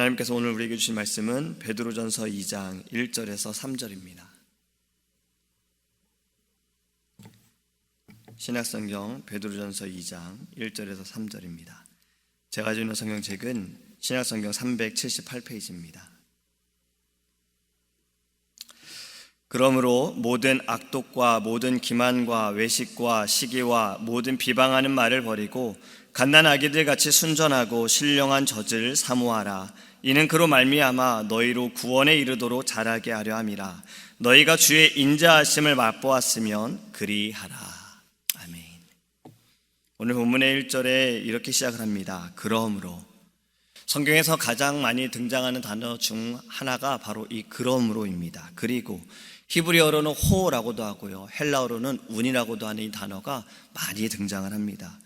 하나님께서 오늘 우리에게 주신 말씀은 베드로전서 2장 1절에서 3절입니다. 신약성경 베드로전서 2장 1절에서 3절입니다. 제가 가지고 있는 성경책은 신약성경 378페이지입니다. 그러므로 모든 악독과 모든 기만과 외식과 시기와 모든 비방하는 말을 버리고 갓난 아기들 같이 순전하고 신령한 젖을 사모하라. 이는 그로 말미암아 너희로 구원에 이르도록 자라게 하려 함이라. 너희가 주의 인자하심을 맛보았으면 그리하라. 아멘. 오늘 본문의 1절에 이렇게 시작을 합니다. 그러므로. 성경에서 가장 많이 등장하는 단어 중 하나가 바로 이 그러므로입니다. 그리고 히브리어로는 호라고도 하고요, 헬라어로는 운이라고도 하는 이 단어가 많이 등장을 합니다.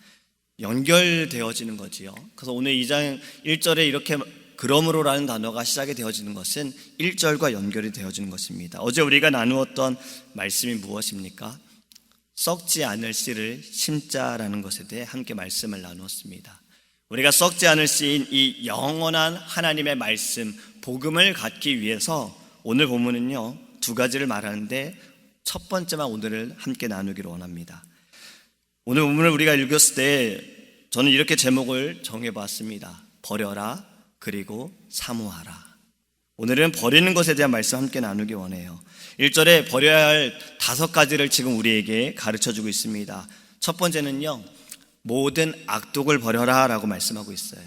연결되어지는 거지요. 그래서 오늘 2장 1절에 이렇게 그러므로라는 단어가 시작이 되어지는 것은 1절과 연결이 되어지는 것입니다. 어제 우리가 나누었던 말씀이 무엇입니까? 썩지 않을 씨를 심자라는 것에 대해 함께 말씀을 나누었습니다. 우리가 썩지 않을 씨인 이 영원한 하나님의 말씀, 복음을 갖기 위해서 오늘 본문은요, 두 가지를 말하는데 첫 번째만 오늘을 함께 나누기를 원합니다. 오늘 본문을 우리가 읽었을 때 저는 이렇게 제목을 정해봤습니다. 버려라, 그리고 사모하라. 오늘은 버리는 것에 대한 말씀 함께 나누기 원해요. 1절에 버려야 할 5가지를 지금 우리에게 가르쳐주고 있습니다. 첫 번째는요, 모든 악독을 버려라 라고 말씀하고 있어요.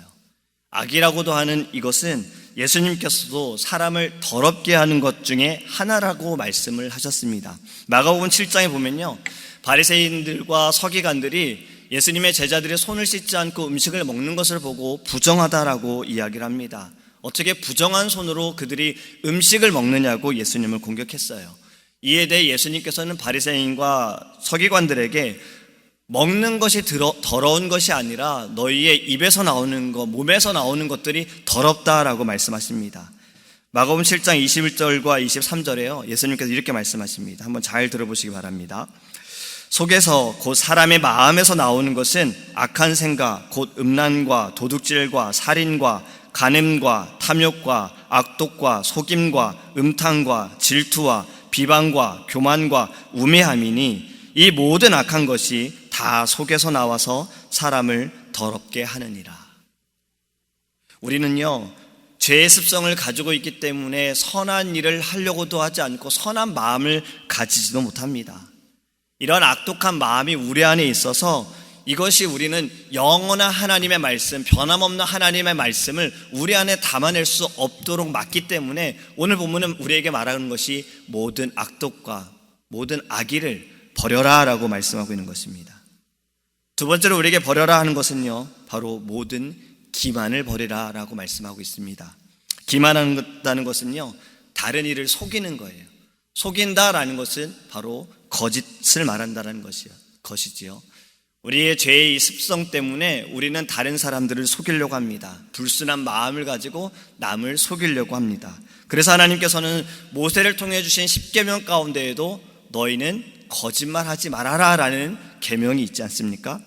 악이라고도 하는 이것은 예수님께서도 사람을 더럽게 하는 것 중에 하나라고 말씀을 하셨습니다. 마가복음 7장에 보면요, 바리새인들과 서기관들이 예수님의 제자들의 손을 씻지 않고 음식을 먹는 것을 보고 부정하다라고 이야기를 합니다. 어떻게 부정한 손으로 그들이 음식을 먹느냐고 예수님을 공격했어요. 이에 대해 예수님께서는 바리새인과 서기관들에게 먹는 것이 더러운 것이 아니라 너희의 입에서 나오는 것, 몸에서 나오는 것들이 더럽다라고 말씀하십니다. 마가복음 7장 21절과 23절에요, 예수님께서 이렇게 말씀하십니다. 한번 잘 들어보시기 바랍니다. 속에서 곧 사람의 마음에서 나오는 것은 악한 생각, 곧 음란과 도둑질과 살인과 간음과 탐욕과 악독과 속임과 음탕과 질투와 비방과 교만과 우매함이니 이 모든 악한 것이 다 속에서 나와서 사람을 더럽게 하느니라. 우리는요, 죄의 습성을 가지고 있기 때문에 선한 일을 하려고도 하지 않고 선한 마음을 가지지도 못합니다. 이런 악독한 마음이 우리 안에 있어서 이것이 우리는 영원한 하나님의 말씀, 변함없는 하나님의 말씀을 우리 안에 담아낼 수 없도록 막기 때문에 오늘 본문은 우리에게 말하는 것이 모든 악독과 모든 악의를 버려라 라고 말씀하고 있는 것입니다. 두 번째로 우리에게 버려라 하는 것은요, 바로 모든 기만을 버리라 라고 말씀하고 있습니다. 기만한다는 것은요, 다른 이를 속이는 거예요. 속인다라는 것은 바로 거짓을 말한다는 것이지요. 우리의 죄의 습성 때문에 우리는 다른 사람들을 속이려고 합니다. 불순한 마음을 가지고 남을 속이려고 합니다. 그래서 하나님께서는 모세를 통해 주신 10계명 가운데에도 너희는 거짓말하지 말아라 라는 계명이 있지 않습니까?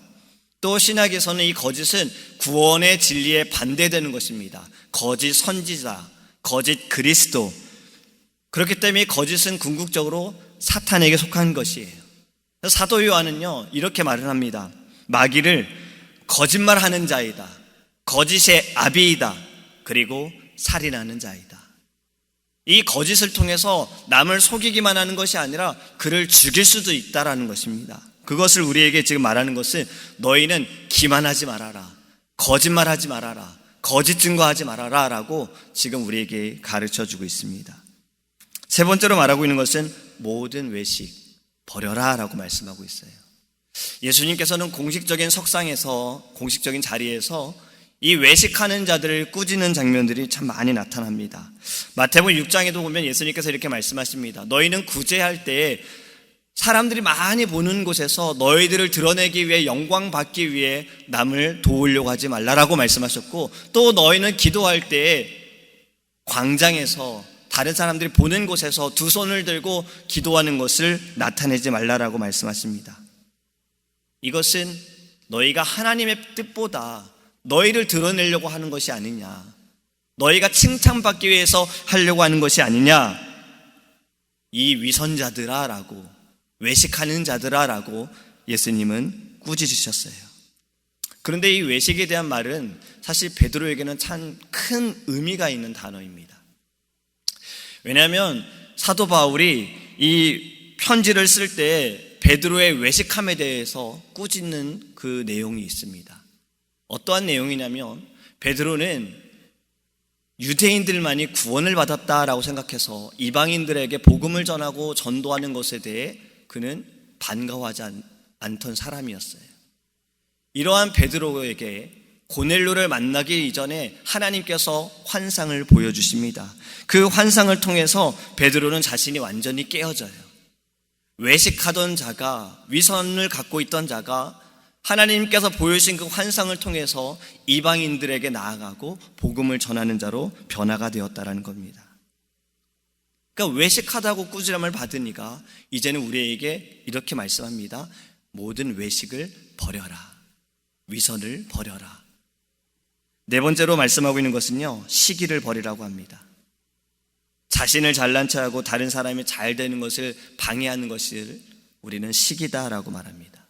또 신약에서는 이 거짓은 구원의 진리에 반대되는 것입니다. 거짓 선지자, 거짓 그리스도. 그렇기 때문에 거짓은 궁극적으로 사탄에게 속한 것이에요. 사도 요한은요, 이렇게 말을 합니다. 마귀를 거짓말하는 자이다, 거짓의 아비이다, 그리고 살인하는 자이다. 이 거짓을 통해서 남을 속이기만 하는 것이 아니라 그를 죽일 수도 있다라는 것입니다. 그것을 우리에게 지금 말하는 것은 너희는 기만하지 말아라, 거짓말하지 말아라, 거짓 증거하지 말아라 라고 지금 우리에게 가르쳐주고 있습니다. 세 번째로 말하고 있는 것은 모든 외식 버려라 라고 말씀하고 있어요. 예수님께서는 공식적인 석상에서, 공식적인 자리에서 이 외식하는 자들을 꾸짖는 장면들이 참 많이 나타납니다. 마태복음 6장에도 보면 예수님께서 이렇게 말씀하십니다. 너희는 구제할 때에 사람들이 많이 보는 곳에서 너희들을 드러내기 위해, 영광 받기 위해 남을 도우려고 하지 말라라고 말씀하셨고, 또 너희는 기도할 때에 광장에서 다른 사람들이 보는 곳에서 두 손을 들고 기도하는 것을 나타내지 말라라고 말씀하십니다. 이것은 너희가 하나님의 뜻보다 너희를 드러내려고 하는 것이 아니냐, 너희가 칭찬받기 위해서 하려고 하는 것이 아니냐? 이 위선자들아 라고, 외식하는 자들아 라고 예수님은 꾸짖으셨어요. 그런데 이 외식에 대한 말은 사실 베드로에게는 참 큰 의미가 있는 단어입니다. 왜냐하면 사도 바울이 이 편지를 쓸 때 베드로의 외식함에 대해서 꾸짖는 그 내용이 있습니다. 어떠한 내용이냐면 베드로는 유대인들만이 구원을 받았다라고 생각해서 이방인들에게 복음을 전하고 전도하는 것에 대해 그는 반가워하지 않던 사람이었어요. 이러한 베드로에게 고넬료를 만나기 이전에 하나님께서 환상을 보여주십니다. 그 환상을 통해서 베드로는 자신이 완전히 깨어져요. 외식하던 자가, 위선을 갖고 있던 자가 하나님께서 보여주신 그 환상을 통해서 이방인들에게 나아가고 복음을 전하는 자로 변화가 되었다라는 겁니다. 그러니까 외식하다고 꾸지람을 받으니까 이제는 우리에게 이렇게 말씀합니다. 모든 외식을 버려라. 위선을 버려라. 네 번째로 말씀하고 있는 것은요, 시기를 버리라고 합니다. 자신을 잘난 체하고 다른 사람이 잘 되는 것을 방해하는 것을 우리는 시기다라고 말합니다.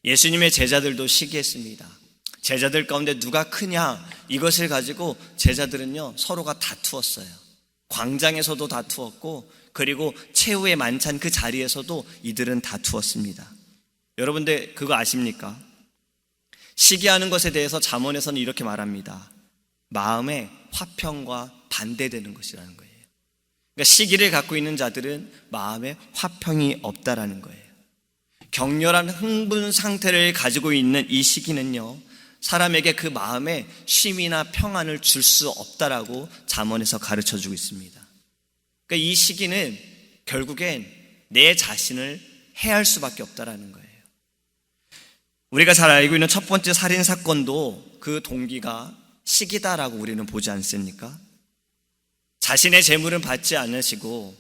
예수님의 제자들도 시기했습니다. 제자들 가운데 누가 크냐, 이것을 가지고 제자들은요 서로가 다투었어요. 광장에서도 다투었고, 그리고 최후의 만찬 그 자리에서도 이들은 다투었습니다. 여러분들 그거 아십니까? 시기하는 것에 대해서 잠언에서는 이렇게 말합니다. 마음의 화평과 반대되는 것이라는 거예요. 그러니까 시기를 갖고 있는 자들은 마음에 화평이 없다라는 거예요. 격렬한 흥분 상태를 가지고 있는 이 시기는요, 사람에게 그 마음에 쉼이나 평안을 줄 수 없다라고 잠언에서 가르쳐주고 있습니다. 그러니까 이 시기는 결국엔 내 자신을 해할 수밖에 없다라는 거예요. 우리가 잘 알고 있는 첫 번째 살인 사건도 그 동기가 시기다라고 우리는 보지 않습니까? 자신의 재물은 받지 않으시고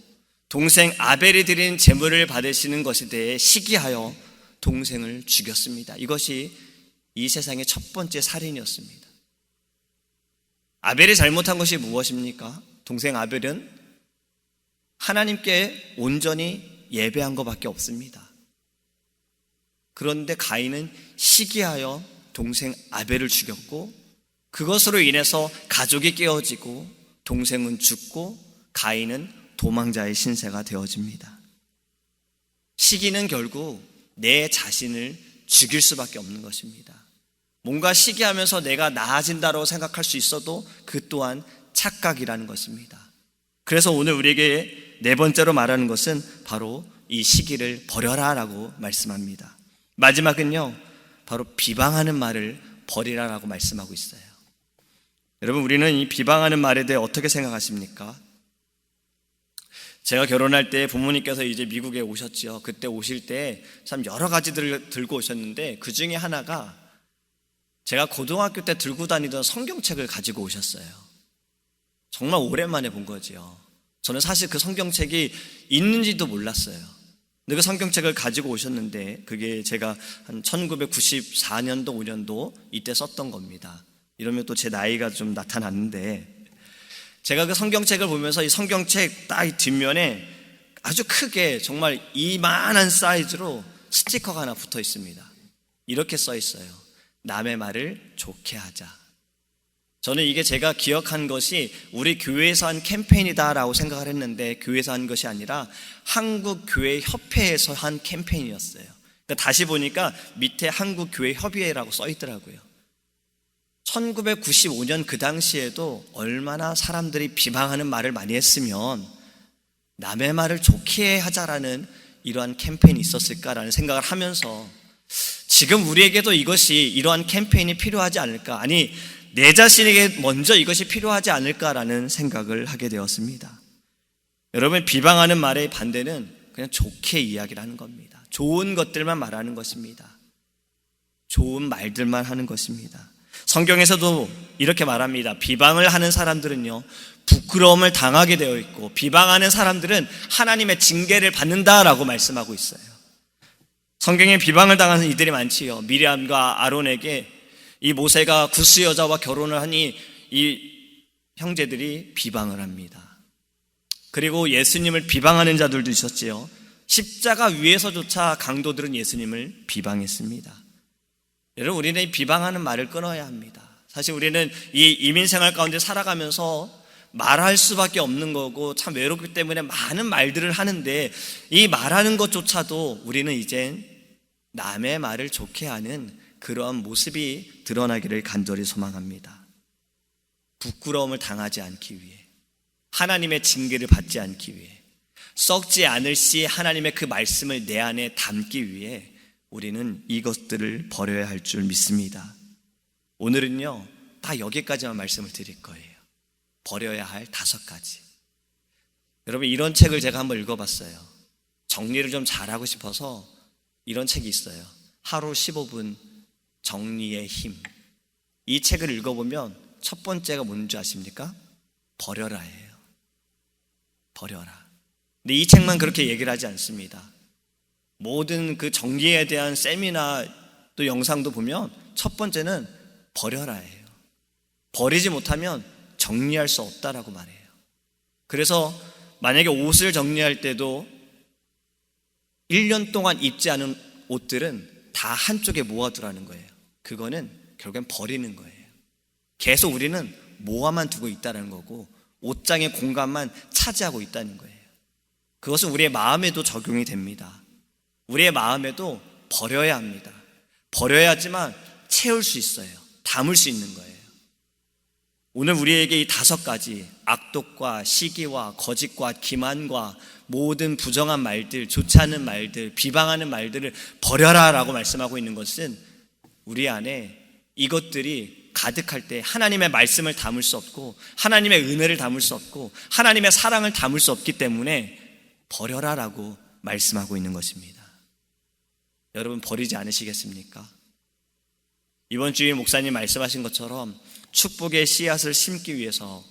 동생 아벨이 드린 재물을 받으시는 것에 대해 시기하여 동생을 죽였습니다. 이것이 이 세상의 첫 번째 살인이었습니다. 아벨이 잘못한 것이 무엇입니까? 동생 아벨은 하나님께 온전히 예배한 것밖에 없습니다. 그런데 가인은 시기하여 동생 아벨을 죽였고, 그것으로 인해서 가족이 깨어지고 동생은 죽고 가인은 도망자의 신세가 되어집니다. 시기는 결국 내 자신을 죽일 수밖에 없는 것입니다. 뭔가 시기하면서 내가 나아진다고 생각할 수 있어도 그 또한 착각이라는 것입니다. 그래서 오늘 우리에게 네 번째로 말하는 것은 바로 이 시기를 버려라 라고 말씀합니다. 마지막은요, 바로 비방하는 말을 버리라라고 말씀하고 있어요. 여러분, 우리는 이 비방하는 말에 대해 어떻게 생각하십니까? 제가 결혼할 때 부모님께서 이제 미국에 오셨죠. 그때 오실 때 참 여러 가지들을 들고 오셨는데, 그 중에 하나가 제가 고등학교 때 들고 다니던 성경책을 가지고 오셨어요. 정말 오랜만에 본 거지요. 저는 사실 그 성경책이 있는지도 몰랐어요. 근데 그 성경책을 가지고 오셨는데 그게 제가 한 1994년도 5년도 이때 썼던 겁니다. 이러면 또 제 나이가 좀 나타났는데, 제가 그 성경책을 보면서 이 성경책 딱 뒷면에 아주 크게 정말 이만한 사이즈로 스티커가 하나 붙어 있습니다. 이렇게 써 있어요. 남의 말을 좋게 하자. 저는 이게 제가 기억한 것이 우리 교회에서 한 캠페인이다라고 생각을 했는데, 교회에서 한 것이 아니라 한국교회협회에서 한 캠페인이었어요. 그러니까 다시 보니까 밑에 한국교회협의회라고 써 있더라고요. 1995년 그 당시에도 얼마나 사람들이 비방하는 말을 많이 했으면 남의 말을 좋게 하자라는 이러한 캠페인이 있었을까라는 생각을 하면서, 지금 우리에게도 이것이 이러한 캠페인이 필요하지 않을까, 아니 내 자신에게 먼저 이것이 필요하지 않을까라는 생각을 하게 되었습니다. 여러분, 비방하는 말의 반대는 그냥 좋게 이야기를 하는 겁니다. 좋은 것들만 말하는 것입니다. 좋은 말들만 하는 것입니다. 성경에서도 이렇게 말합니다. 비방을 하는 사람들은요, 부끄러움을 당하게 되어 있고, 비방하는 사람들은 하나님의 징계를 받는다라고 말씀하고 있어요. 성경에 비방을 당하는 이들이 많지요. 미리암과 아론에게 이 모세가 구스 여자와 결혼을 하니 이 형제들이 비방을 합니다. 그리고 예수님을 비방하는 자들도 있었지요. 십자가 위에서조차 강도들은 예수님을 비방했습니다. 여러분, 우리는 이 비방하는 말을 끊어야 합니다. 사실 우리는 이 이민생활 가운데 살아가면서 말할 수밖에 없는 거고 참 외롭기 때문에 많은 말들을 하는데, 이 말하는 것조차도 우리는 이젠 남의 말을 좋게 하는 그러한 모습이 드러나기를 간절히 소망합니다. 부끄러움을 당하지 않기 위해, 하나님의 징계를 받지 않기 위해, 썩지 않을 시 하나님의 그 말씀을 내 안에 담기 위해 우리는 이것들을 버려야 할 줄 믿습니다. 오늘은요, 딱 여기까지만 말씀을 드릴 거예요. 버려야 할 5가지. 여러분, 이런 책을 제가 한번 읽어봤어요. 정리를 좀 잘하고 싶어서. 이런 책이 있어요. 하루 15분 정리의 힘. 이 책을 읽어보면 첫 번째가 뭔지 아십니까? 버려라예요. 버려라. 근데 이 책만 그렇게 얘기를 하지 않습니다. 모든 그 정리에 대한 세미나 또 영상도 보면 첫 번째는 버려라예요. 버리지 못하면 정리할 수 없다라고 말해요. 그래서 만약에 옷을 정리할 때도 1년 동안 입지 않은 옷들은 다 한쪽에 모아두라는 거예요. 그거는 결국엔 버리는 거예요. 계속 우리는 모아만 두고 있다는 거고, 옷장의 공간만 차지하고 있다는 거예요. 그것은 우리의 마음에도 적용이 됩니다. 우리의 마음에도 버려야 합니다. 버려야지만 채울 수 있어요. 담을 수 있는 거예요. 오늘 우리에게 이 5가지, 악독과 시기와 거짓과 기만과 모든 부정한 말들, 좋지 않은 말들, 비방하는 말들을 버려라 라고 말씀하고 있는 것은, 우리 안에 이것들이 가득할 때 하나님의 말씀을 담을 수 없고, 하나님의 은혜를 담을 수 없고, 하나님의 사랑을 담을 수 없기 때문에 버려라 라고 말씀하고 있는 것입니다. 여러분, 버리지 않으시겠습니까? 이번 주에 목사님 말씀하신 것처럼 축복의 씨앗을 심기 위해서,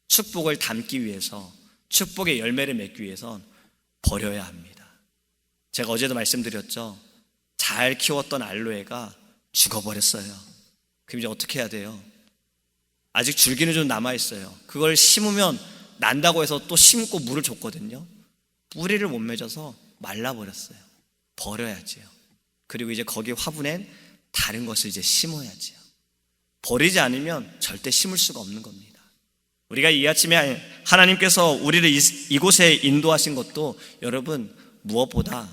축복을 담기 위해서, 축복의 열매를 맺기 위해선 버려야 합니다. 제가 어제도 말씀드렸죠. 잘 키웠던 알로에가 죽어버렸어요. 그럼 이제 어떻게 해야 돼요? 아직 줄기는 좀 남아있어요. 그걸 심으면 난다고 해서 또 심고 물을 줬거든요. 뿌리를 못 맺어서 말라버렸어요. 버려야지요. 그리고 이제 거기 화분엔 다른 것을 이제 심어야지요. 버리지 않으면 절대 심을 수가 없는 겁니다. 우리가 이 아침에 하나님께서 우리를 이곳에 인도하신 것도 여러분, 무엇보다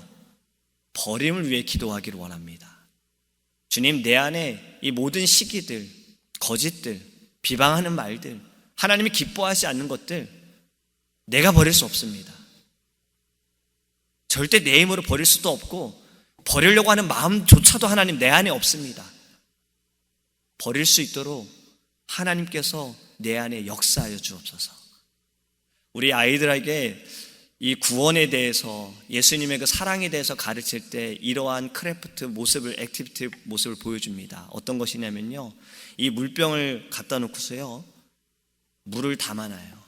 버림을 위해 기도하기를 원합니다. 주님, 내 안에 이 모든 시기들, 거짓들, 비방하는 말들, 하나님이 기뻐하지 않는 것들 내가 버릴 수 없습니다. 절대 내 힘으로 버릴 수도 없고, 버리려고 하는 마음조차도 하나님 내 안에 없습니다. 버릴 수 있도록 하나님께서 내 안에 역사하여 주옵소서. 우리 아이들에게 이 구원에 대해서, 예수님의 그 사랑에 대해서 가르칠 때 이러한 크래프트 모습을, 액티비티 모습을 보여줍니다. 어떤 것이냐면요, 이 물병을 갖다 놓고서요, 물을 담아놔요.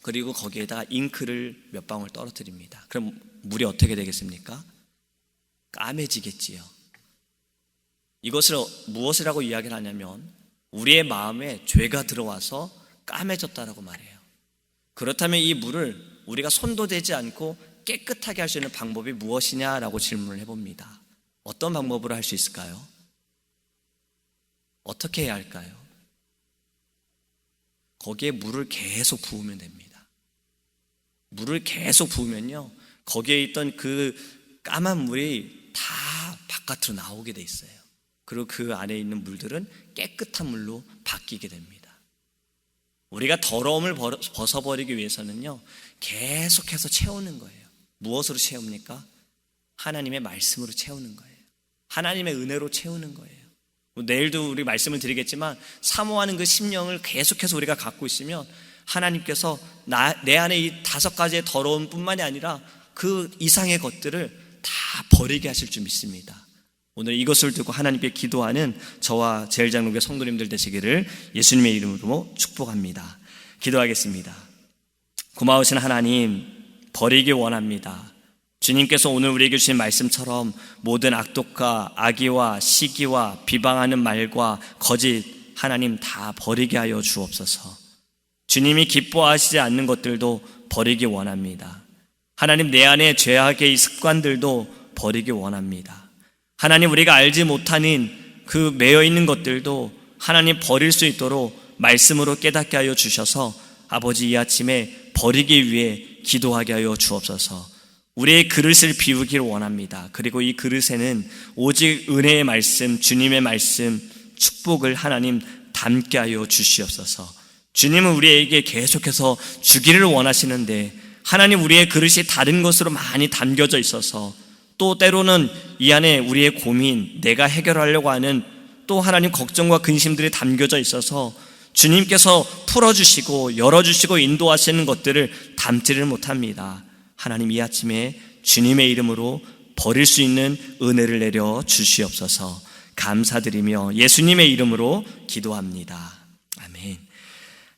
그리고 거기에다가 잉크를 몇 방울 떨어뜨립니다. 그럼 물이 어떻게 되겠습니까? 까매지겠지요. 이것을 무엇이라고 이야기를 하냐면, 우리의 마음에 죄가 들어와서 까매졌다라고 말해요. 그렇다면 이 물을 우리가 손도 대지 않고 깨끗하게 할 수 있는 방법이 무엇이냐라고 질문을 해봅니다. 어떤 방법으로 할 수 있을까요? 어떻게 해야 할까요? 거기에 물을 계속 부으면 됩니다. 물을 계속 부으면요, 거기에 있던 그 까만 물이 다 바깥으로 나오게 돼 있어요. 그리고 그 안에 있는 물들은 깨끗한 물로 바뀌게 됩니다. 우리가 더러움을 벗어버리기 위해서는요, 계속해서 채우는 거예요. 무엇으로 채웁니까? 하나님의 말씀으로 채우는 거예요. 하나님의 은혜로 채우는 거예요. 내일도 우리 말씀을 드리겠지만, 사모하는 그 심령을 계속해서 우리가 갖고 있으면 하나님께서 내 안에 이 5가지의 더러움 뿐만이 아니라 그 이상의 것들을 다 버리게 하실 줄 믿습니다. 오늘 이것을 두고 하나님께 기도하는 저와 제일장로교회 성도님들 되시기를 예수님의 이름으로 축복합니다. 기도하겠습니다. 고마우신 하나님, 버리기 원합니다. 주님께서 오늘 우리에게 주신 말씀처럼 모든 악독과 악의와 시기와 비방하는 말과 거짓, 하나님 다 버리게 하여 주옵소서. 주님이 기뻐하시지 않는 것들도 버리기 원합니다. 하나님, 내 안에 죄악의 이 습관들도 버리기 원합니다. 하나님, 우리가 알지 못하는 그 매여 있는 것들도 하나님 버릴 수 있도록 말씀으로 깨닫게 하여 주셔서 아버지, 이 아침에 버리기 위해 기도하게 하여 주옵소서. 우리의 그릇을 비우기를 원합니다. 그리고 이 그릇에는 오직 은혜의 말씀, 주님의 말씀, 축복을 하나님 담게 하여 주시옵소서. 주님은 우리에게 계속해서 주기를 원하시는데 하나님, 우리의 그릇이 다른 것으로 많이 담겨져 있어서 또 때로는 이 안에 우리의 고민, 내가 해결하려고 하는 또 하나님 걱정과 근심들이 담겨져 있어서 주님께서 풀어주시고 열어주시고 인도하시는 것들을 담지를 못합니다. 하나님, 이 아침에 주님의 이름으로 버릴 수 있는 은혜를 내려 주시옵소서. 감사드리며 예수님의 이름으로 기도합니다. 아멘.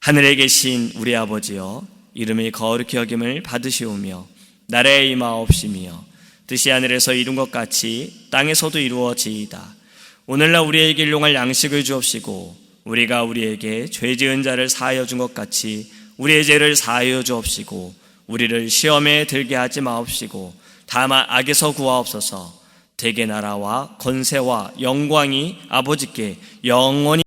하늘에 계신 우리 아버지여, 이름이 거룩히 여김을 받으시오며 나라의 임하옵시며 뜻이 하늘에서 이룬 것 같이 땅에서도 이루어지이다. 오늘날 우리에게 일용할 양식을 주옵시고 우리가 우리에게 죄 지은 자를 사하여 준 것 같이 우리의 죄를 사하여 주옵시고 우리를 시험에 들게 하지 마옵시고 다만 악에서 구하옵소서. 대개 나라와 권세와 영광이 아버지께 영원히